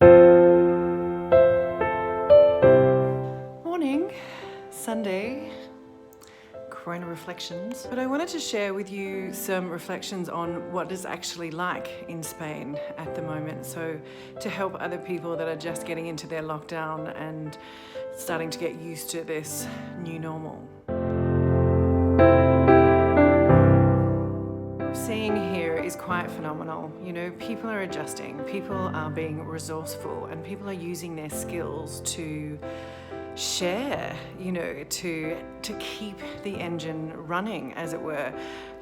Morning, Sunday, Corona reflections. But I wanted to share with you some reflections on what it's actually like in Spain at the moment. So to help other people that are just getting into their lockdown and starting to get used to this new normal. What we're seeing here is quite phenomenal. You know, people are adjusting, people are being resourceful, and people are using their skills to share, you know, to keep the engine running, as it were.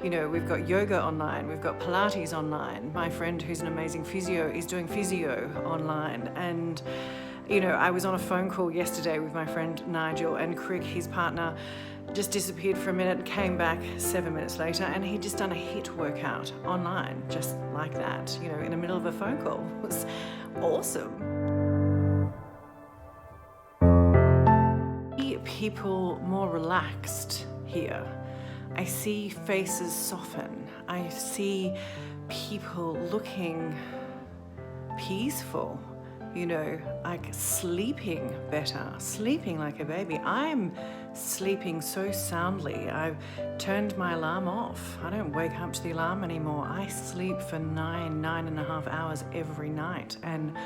You know, we've got yoga online, we've got Pilates online. My friend who's an amazing physio is doing physio online. And you know, I was on a phone call yesterday with my friend Nigel, and Crick, his partner, just disappeared for a minute, came back 7 minutes later, and he'd just done a HIIT workout online, just like that, you know, in the middle of a phone call. It was awesome. People more relaxed here. I see faces soften. I see people looking peaceful, you know, like sleeping better, sleeping like a baby. I'm sleeping so soundly. I've turned my alarm off. I don't wake up to the alarm anymore. I sleep for 9.5 hours every night and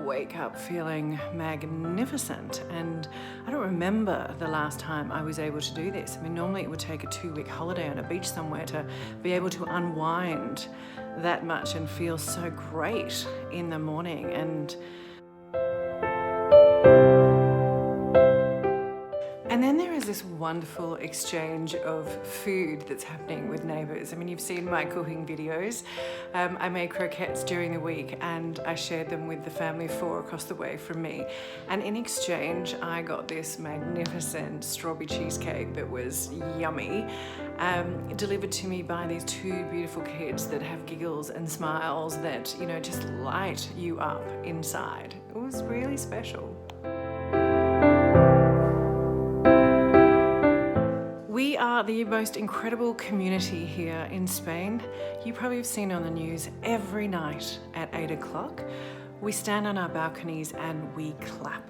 wake up feeling magnificent. And I don't remember the last time I was able to do this. I mean, normally it would take a 2-week holiday on a beach somewhere to be able to unwind that much and feel so great in the morning. And then there is this wonderful exchange of food that's happening with neighbours. I mean, you've seen my cooking videos. I made croquettes during the week and I shared them with the family of 4 across the way from me. And in exchange, I got this magnificent strawberry cheesecake that was yummy, delivered to me by these 2 beautiful kids that have giggles and smiles that, you know, just light you up inside. It was really special. We are the most incredible community here in Spain. You probably have seen on the news every night at 8 o'clock. We stand on our balconies and we clap.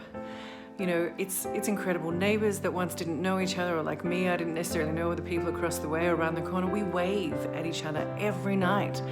You know, it's incredible. Neighbours that once didn't know each other, or like me, I didn't necessarily know the people across the way or around the corner, we wave at each other every night.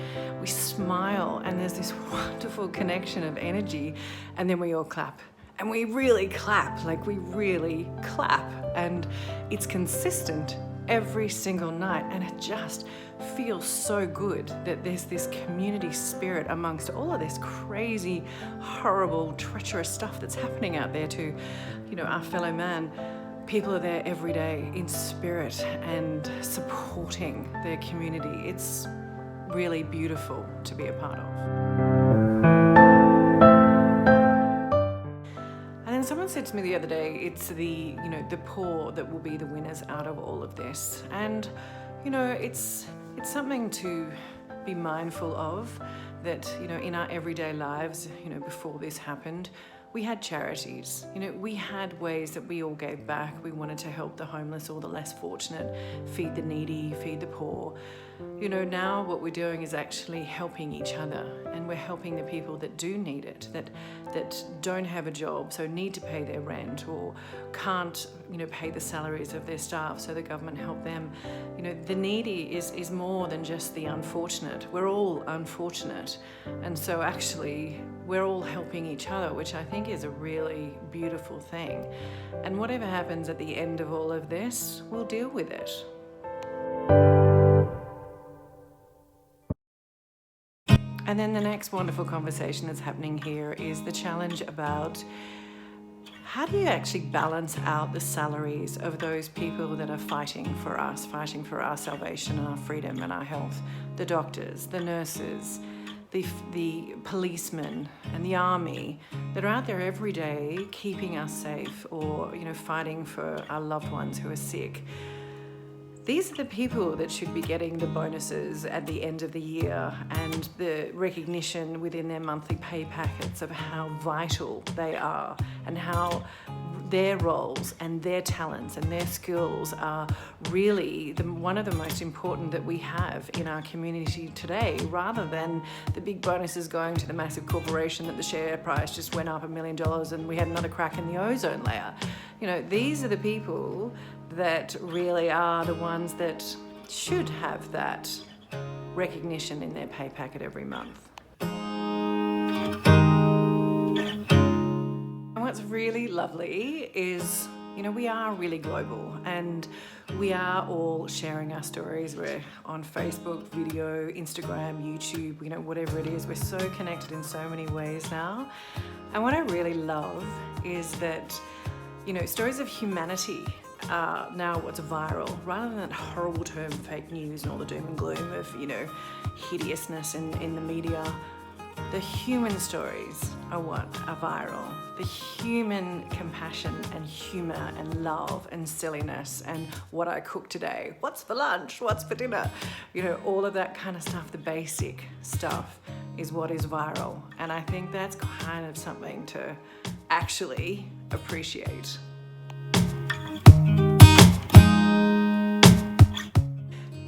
We smile and there's this wonderful connection of energy, and then we all clap. And we really clap, like we really clap. And it's consistent every single night, and it just feels so good that there's this community spirit amongst all of this crazy, horrible, treacherous stuff that's happening out there to, you know, our fellow man. People are there every day in spirit and supporting their community. It's really beautiful to be a part of. Someone said to me the other day, it's the poor that will be the winners out of all of this. And, you know, it's something to be mindful of, that, you know, in our everyday lives, you know, before this happened, we had charities. You know, we had ways that we all gave back. We wanted to help the homeless or the less fortunate, feed the needy, feed the poor. You know, now what we're doing is actually helping each other, and we're helping the people that do need it, that don't have a job, so need to pay their rent, or can't, you know, pay the salaries of their staff, so the government help them. You know, the needy is more than just the unfortunate. We're all unfortunate, and so actually we're all helping each other, which I think is a really beautiful thing. And whatever happens at the end of all of this, we'll deal with it. And then the next wonderful conversation that's happening here is the challenge about how do you actually balance out the salaries of those people that are fighting for us, fighting for our salvation and our freedom and our health, the doctors, the nurses, the policemen and the army that are out there every day keeping us safe, or, you know, fighting for our loved ones who are sick. These are the people that should be getting the bonuses at the end of the year and the recognition within their monthly pay packets of how vital they are and how their roles and their talents and their skills are really one of the most important that we have in our community today, rather than the big bonuses going to the massive corporation that the share price just went up $1 million and we had another crack in the ozone layer. You know, these are the people that really are the ones that should have that recognition in their pay packet every month. And what's really lovely is, you know, we are really global and we are all sharing our stories. We're on Facebook, video, Instagram, YouTube, you know, whatever it is. We're so connected in so many ways now. And what I really love is that, you know, stories of humanity are now what's viral, rather than that horrible term fake news and all the doom and gloom of, you know, hideousness in the media. The human stories are what are viral. The human compassion and humour and love and silliness and what I cooked today, what's for lunch, what's for dinner, you know, all of that kind of stuff, the basic stuff is what is viral. And I think that's kind of something to actually appreciate.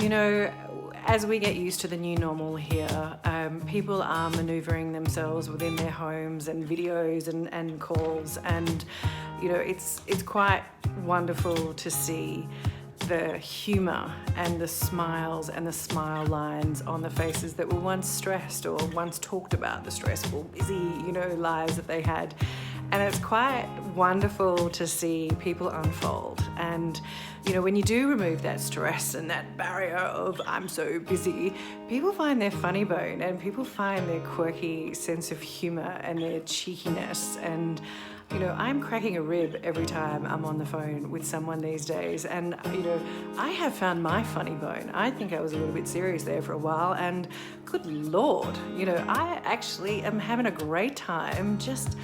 You know, as we get used to the new normal here, people are manoeuvring themselves within their homes and videos and calls, and you know, it's quite wonderful to see the humour and the smiles and the smile lines on the faces that were once stressed or once talked about the stressful, busy, you know, lives that they had. And it's quite wonderful to see people unfold. And, you know, when you do remove that stress and that barrier of I'm so busy, people find their funny bone and people find their quirky sense of humour and their cheekiness. And, you know, I'm cracking a rib every time I'm on the phone with someone these days. And, you know, I have found my funny bone. I think I was a little bit serious there for a while, and good Lord, you know, I actually am having a great time just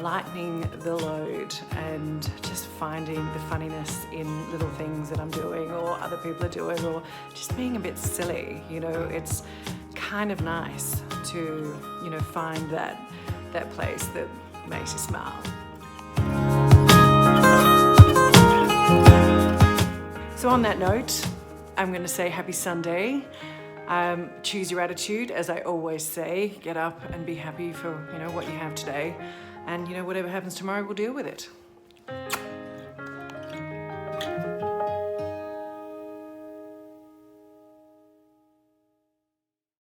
lightening the load and just finding the funniness in little things that I'm doing or other people are doing, or just being a bit silly. You know, it's kind of nice to, you know, find that place that makes you smile. So on that note, I'm going to say happy Sunday. Choose your attitude, as I always say. Get up and be happy for, you know, what you have today. And, you know, whatever happens tomorrow, we'll deal with it.